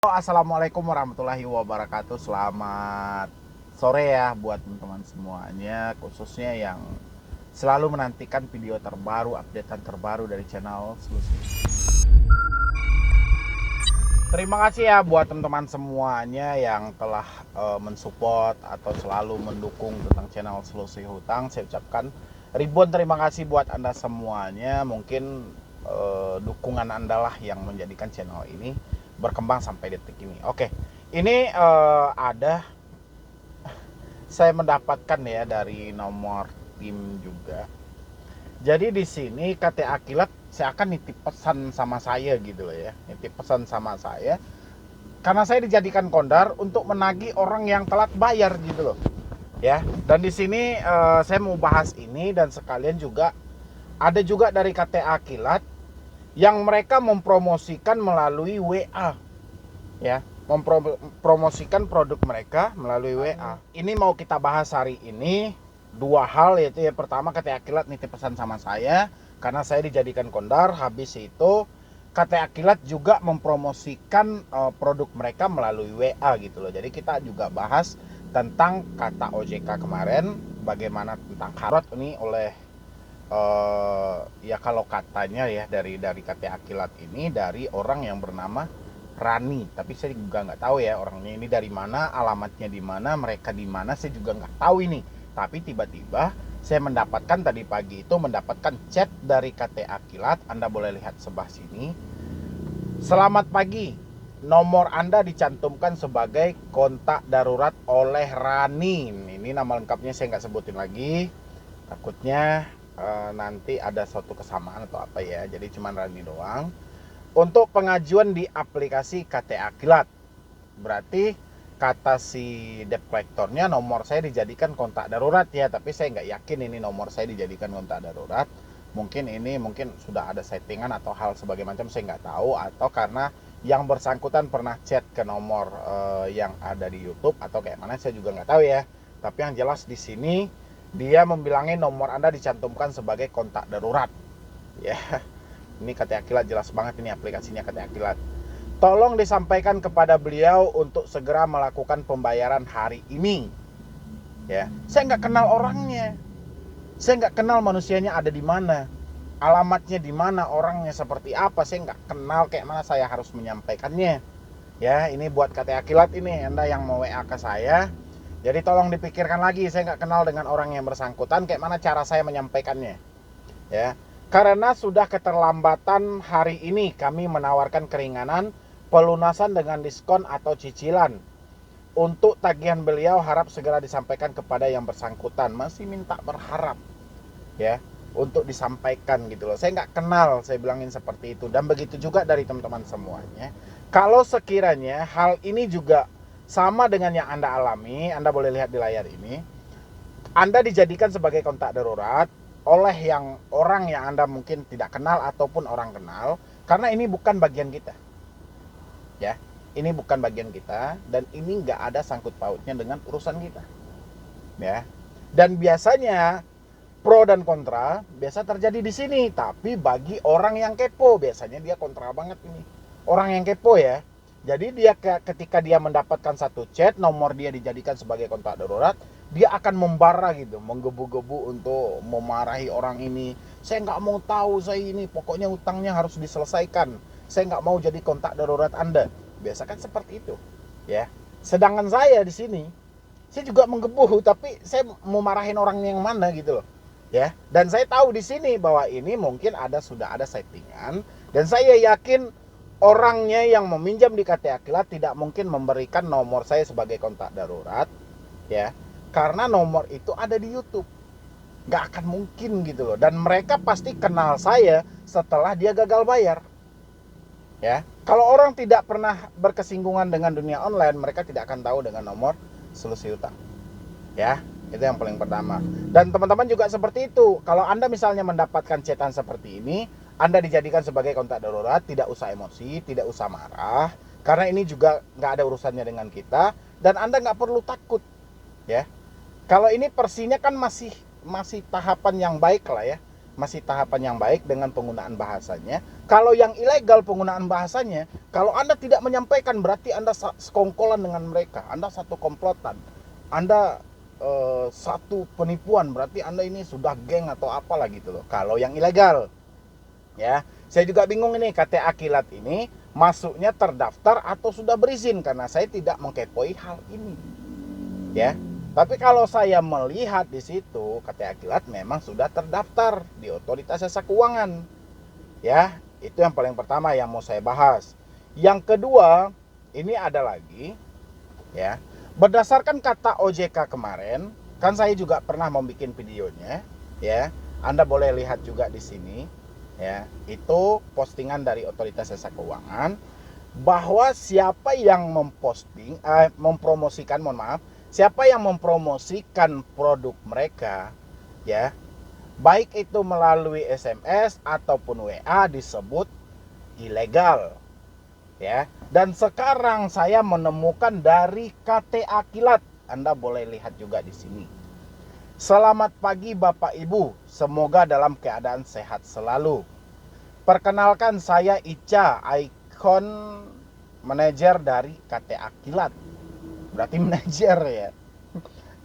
Assalamualaikum warahmatullahi wabarakatuh. Selamat sore ya buat teman-teman semuanya, khususnya yang selalu menantikan video terbaru, updatean terbaru dari channel Selusi. Terima kasih ya buat teman-teman semuanya yang telah mensupport atau selalu mendukung tentang channel Selusi Hutang. Saya ucapkan ribuan terima kasih buat Anda semuanya. Mungkin dukungan Anda lah yang menjadikan channel ini berkembang sampai detik ini. Oke, ini saya mendapatkan ya dari nomor tim juga. Jadi di sini KTA Kilat saya akan nitip pesan sama saya gitu loh ya, nitip pesan sama saya karena saya dijadikan kondar untuk menagih orang yang telat bayar gitu loh ya. Dan di sini saya mau bahas ini, dan sekalian juga ada juga dari KTA Kilat yang mereka mempromosikan melalui WA ya, mempromosikan produk mereka melalui WA. Ini mau kita bahas hari ini dua hal, yaitu yang pertama KTA Kilat nitip pesan sama saya karena saya dijadikan kondar. Habis itu KTA Kilat juga mempromosikan produk mereka melalui WA gitu loh. Jadi kita juga bahas tentang kata OJK kemarin, bagaimana tentang karot ini oleh ya kalau katanya ya dari KTA Kilat ini dari orang yang bernama Rani, tapi saya juga nggak tahu ya orangnya ini dari mana, alamatnya di mana, mereka di mana, saya juga nggak tahu ini. Tapi tiba-tiba saya mendapatkan tadi pagi itu mendapatkan chat dari KTA Kilat. Anda boleh lihat sebelah sini. Selamat pagi, nomor Anda dicantumkan sebagai kontak darurat oleh Rani. Ini nama lengkapnya saya nggak sebutin lagi, takutnya nanti ada suatu kesamaan atau apa ya. Jadi cuma Rani doang. Untuk pengajuan di aplikasi KTA Kilat, berarti kata si debt collectornya nomor saya dijadikan kontak darurat ya, tapi saya nggak yakin ini nomor saya dijadikan kontak darurat. Mungkin sudah ada settingan atau hal sebagai macam, saya nggak tahu, atau karena yang bersangkutan pernah chat ke nomor yang ada di YouTube atau kayak mana, saya juga nggak tahu ya. Tapi yang jelas di sini dia membilangin nomor Anda dicantumkan sebagai kontak darurat ya. Ini KTA Kilat jelas banget, ini aplikasinya KTA Kilat. Tolong disampaikan kepada beliau untuk segera melakukan pembayaran hari ini ya. Saya nggak kenal orangnya, saya nggak kenal manusianya ada di mana, alamatnya di mana, orangnya seperti apa, saya nggak kenal. Kayak mana saya harus menyampaikannya ya. Ini buat KTA Kilat ini, Anda yang mau WA ke saya, jadi tolong dipikirkan lagi. Saya nggak kenal dengan orang yang bersangkutan, kayak mana cara saya menyampaikannya ya. Karena sudah keterlambatan hari ini, kami menawarkan keringanan pelunasan dengan diskon atau cicilan. Untuk tagihan beliau harap segera disampaikan kepada yang bersangkutan. Masih minta berharap ya untuk disampaikan gitu loh. Saya nggak kenal, saya bilangin seperti itu. Dan begitu juga dari teman-teman semuanya. Kalau sekiranya hal ini juga sama dengan yang Anda alami, Anda boleh lihat di layar ini. Anda dijadikan sebagai kontak darurat oleh orang yang Anda mungkin tidak kenal ataupun orang kenal, karena ini bukan bagian kita ya, ini bukan bagian kita, dan ini nggak ada sangkut pautnya dengan urusan kita ya. Dan biasanya pro dan kontra biasa terjadi di sini, tapi bagi orang yang kepo biasanya dia kontra banget ini, orang yang kepo ya. Jadi dia ketika dia mendapatkan satu chat, nomor dia dijadikan sebagai kontak darurat, dia akan membara gitu, menggebu-gebu untuk memarahi orang ini. Saya nggak mau tahu, saya ini pokoknya utangnya harus diselesaikan, saya nggak mau jadi kontak darurat Anda. Biasa kan seperti itu ya. Sedangkan saya di sini, saya juga menggebu, tapi saya mau marahin orang yang mana gitu loh ya. Dan saya tahu di sini bahwa ini mungkin sudah ada settingan, dan saya yakin orangnya yang meminjam di KTA Kilat tidak mungkin memberikan nomor saya sebagai kontak darurat ya, karena nomor itu ada di YouTube. Nggak akan mungkin gitu loh. Dan mereka pasti kenal saya setelah dia gagal bayar ya. Kalau orang tidak pernah berkesinggungan dengan dunia online, mereka tidak akan tahu dengan nomor Selusi Hutang ya. Itu yang paling pertama. Dan teman-teman juga seperti itu. Kalau Anda misalnya mendapatkan chatan seperti ini, Anda dijadikan sebagai kontak darurat, tidak usah emosi, tidak usah marah, karena ini juga nggak ada urusannya dengan kita, dan Anda nggak perlu takut ya. Kalau ini versinya kan masih tahapan yang baik lah ya, masih tahapan yang baik dengan penggunaan bahasanya. Kalau yang ilegal penggunaan bahasanya, kalau Anda tidak menyampaikan berarti Anda sekongkolan dengan mereka, Anda satu komplotan, Anda satu penipuan, berarti Anda ini sudah geng atau apalah gitu loh. Kalau yang ilegal, ya, saya juga bingung ini KTA Kilat ini masuknya terdaftar atau sudah berizin, karena saya tidak mengkepoi hal ini, ya. Tapi kalau saya melihat di situ KTA Kilat memang sudah terdaftar di Otoritas Jasa Keuangan, ya. Itu yang paling pertama yang mau saya bahas. Yang kedua, ini ada lagi, ya. Berdasarkan kata OJK kemarin, kan saya juga pernah membuat videonya, ya. Anda boleh lihat juga di sini, ya. Itu postingan dari Otoritas Jasa Keuangan bahwa siapa yang mempromosikan, siapa yang mempromosikan produk mereka, ya, baik itu melalui SMS ataupun WA disebut ilegal, ya. Dan sekarang saya menemukan dari KTA Kilat. Anda boleh lihat juga di sini. Selamat pagi Bapak Ibu, semoga dalam keadaan sehat selalu. Perkenalkan, saya Ica, ikon manajer dari KTA Kilat. Berarti manajer, ya.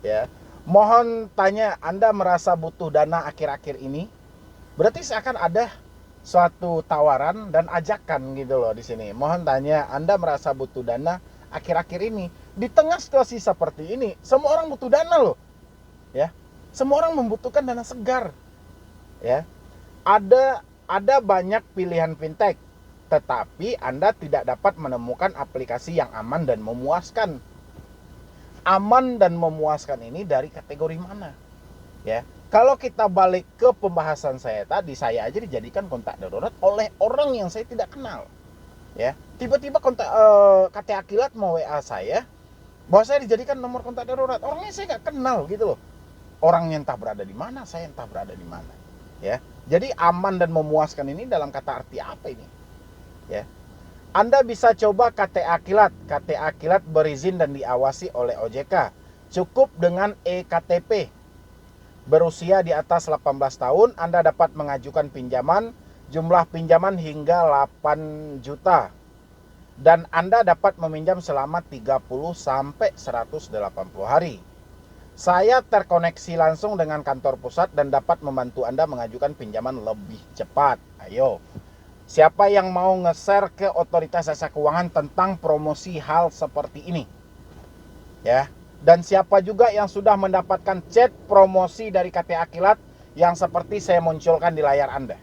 Ya. Mohon tanya, Anda merasa butuh dana akhir-akhir ini? Berarti seakan ada suatu tawaran dan ajakan gitu loh di sini. Mohon tanya, Anda merasa butuh dana akhir-akhir ini? Di tengah situasi seperti ini, semua orang butuh dana loh. Ya. Semua orang membutuhkan dana segar. Ya. Ada banyak pilihan fintech, tetapi Anda tidak dapat menemukan aplikasi yang aman dan memuaskan. Aman dan memuaskan ini dari kategori mana, ya? Kalau kita balik ke pembahasan saya tadi, saya aja dijadikan kontak darurat oleh orang yang saya tidak kenal, ya. Tiba-tiba KTA Kilat mau WA saya bahwa saya dijadikan nomor kontak darurat. Orangnya saya nggak kenal gitu loh. Orangnya entah berada di mana, saya entah berada di mana, ya. Jadi aman dan memuaskan ini dalam kata arti apa ini, ya? Anda bisa coba KTA Kilat. KTA Kilat berizin dan diawasi oleh OJK. Cukup dengan eKTP. Berusia di atas 18 tahun, Anda dapat mengajukan pinjaman, jumlah pinjaman hingga 8 juta. Dan Anda dapat meminjam selama 30 sampai 180 hari. Saya terkoneksi langsung dengan kantor pusat dan dapat membantu Anda mengajukan pinjaman lebih cepat. Ayo. Siapa yang mau nge-share ke Otoritas Jasa Keuangan tentang promosi hal seperti ini? Ya. Dan siapa juga yang sudah mendapatkan chat promosi dari KTA Kilat yang seperti saya munculkan di layar Anda?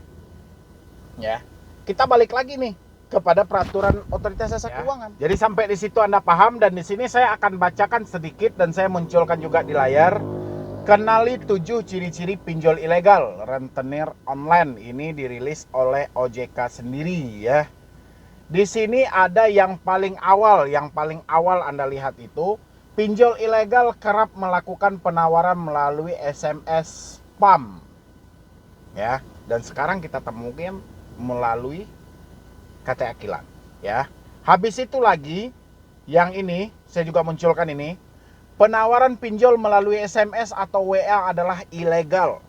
Ya. Kita balik lagi nih kepada peraturan Otoritas Jasa Keuangan. Jadi sampai di situ Anda paham, dan di sini saya akan bacakan sedikit dan saya munculkan juga di layar. Kenali 7 ciri-ciri pinjol ilegal rentenir online. Ini dirilis oleh OJK sendiri, ya. Di sini ada yang paling awal Anda lihat itu, pinjol ilegal kerap melakukan penawaran melalui SMS spam. Ya, dan sekarang kita temukan melalui KTA Kilat, ya. Habis itu lagi yang ini saya juga munculkan ini. Penawaran pinjol melalui SMS atau WA adalah ilegal,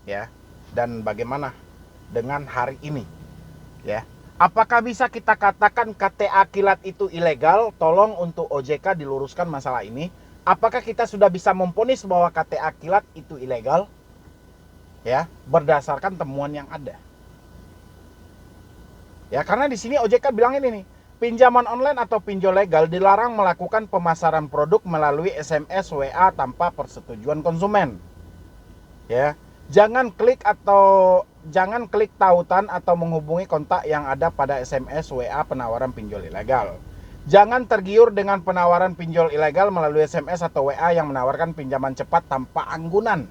ya. Dan bagaimana dengan hari ini, ya? Apakah bisa kita katakan KTA Kilat itu ilegal? Tolong untuk OJK diluruskan masalah ini. Apakah kita sudah bisa memvonis bahwa KTA Kilat itu ilegal? Ya, berdasarkan temuan yang ada. Ya, karena di sini OJK bilang ini nih. Pinjaman online atau pinjol legal dilarang melakukan pemasaran produk melalui SMS, WA tanpa persetujuan konsumen. Ya, jangan klik tautan atau menghubungi kontak yang ada pada SMS, WA penawaran pinjol ilegal. Jangan tergiur dengan penawaran pinjol ilegal melalui SMS atau WA yang menawarkan pinjaman cepat tanpa anggunan.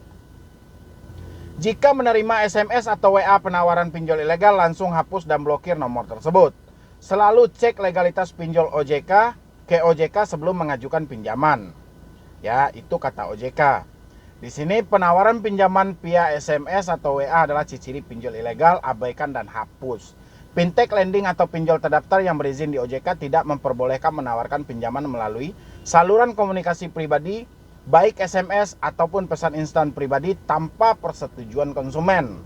Jika menerima SMS atau WA penawaran pinjol ilegal, langsung hapus dan blokir nomor tersebut. Selalu cek legalitas pinjol ke OJK sebelum mengajukan pinjaman. Ya, itu kata OJK. Di sini penawaran pinjaman via SMS atau WA adalah ciri pinjol ilegal, abaikan dan hapus. Fintech lending atau pinjol terdaftar yang berizin di OJK tidak memperbolehkan menawarkan pinjaman melalui saluran komunikasi pribadi, baik SMS ataupun pesan instan pribadi tanpa persetujuan konsumen.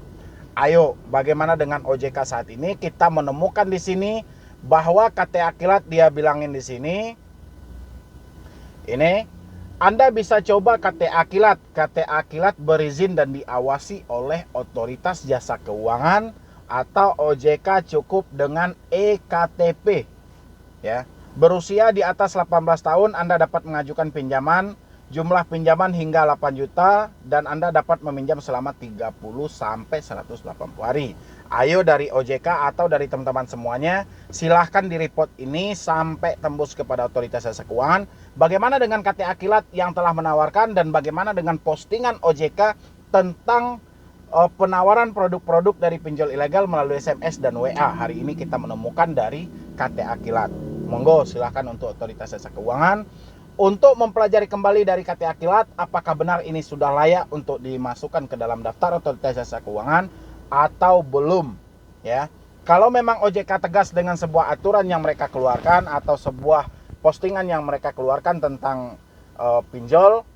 Ayo, bagaimana dengan OJK saat ini? Kita menemukan di sini bahwa KTA Kilat dia bilangin di sini, ini Anda bisa coba KTA Kilat. KTA Kilat berizin dan diawasi oleh otoritas jasa keuangan atau OJK cukup dengan EKTP. Ya, berusia di atas 18 tahun Anda dapat mengajukan pinjaman, jumlah pinjaman hingga 8 juta dan Anda dapat meminjam selama 30 sampai 180 hari. Ayo dari OJK atau dari teman-teman semuanya, silahkan di-report ini sampai tembus kepada otoritas jasa keuangan. Bagaimana dengan KTA Kilat yang telah menawarkan dan bagaimana dengan postingan OJK tentang penawaran produk-produk dari pinjol ilegal melalui SMS dan WA. Hari ini kita menemukan dari KTA Kilat. Monggo silahkan untuk otoritas jasa keuangan untuk mempelajari kembali dari KTA Kilat apakah benar ini sudah layak untuk dimasukkan ke dalam daftar otoritas jasa keuangan atau belum, ya. Kalau memang OJK tegas dengan sebuah aturan yang mereka keluarkan atau sebuah postingan yang mereka keluarkan tentang pinjol,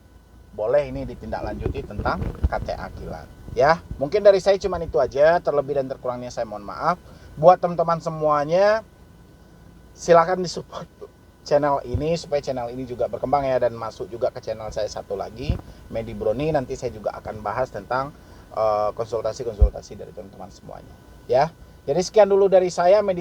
boleh ini ditindaklanjuti tentang KTA Kilat, ya. Mungkin dari saya cuma itu aja, terlebih dan terkurangnya saya mohon maaf. Buat teman-teman semuanya, silahkan disupport channel ini supaya channel ini juga berkembang ya, dan masuk juga ke channel saya satu lagi, Medi Broni. Nanti saya juga akan bahas tentang konsultasi-konsultasi dari teman-teman semuanya, ya. Jadi sekian dulu dari saya, Medi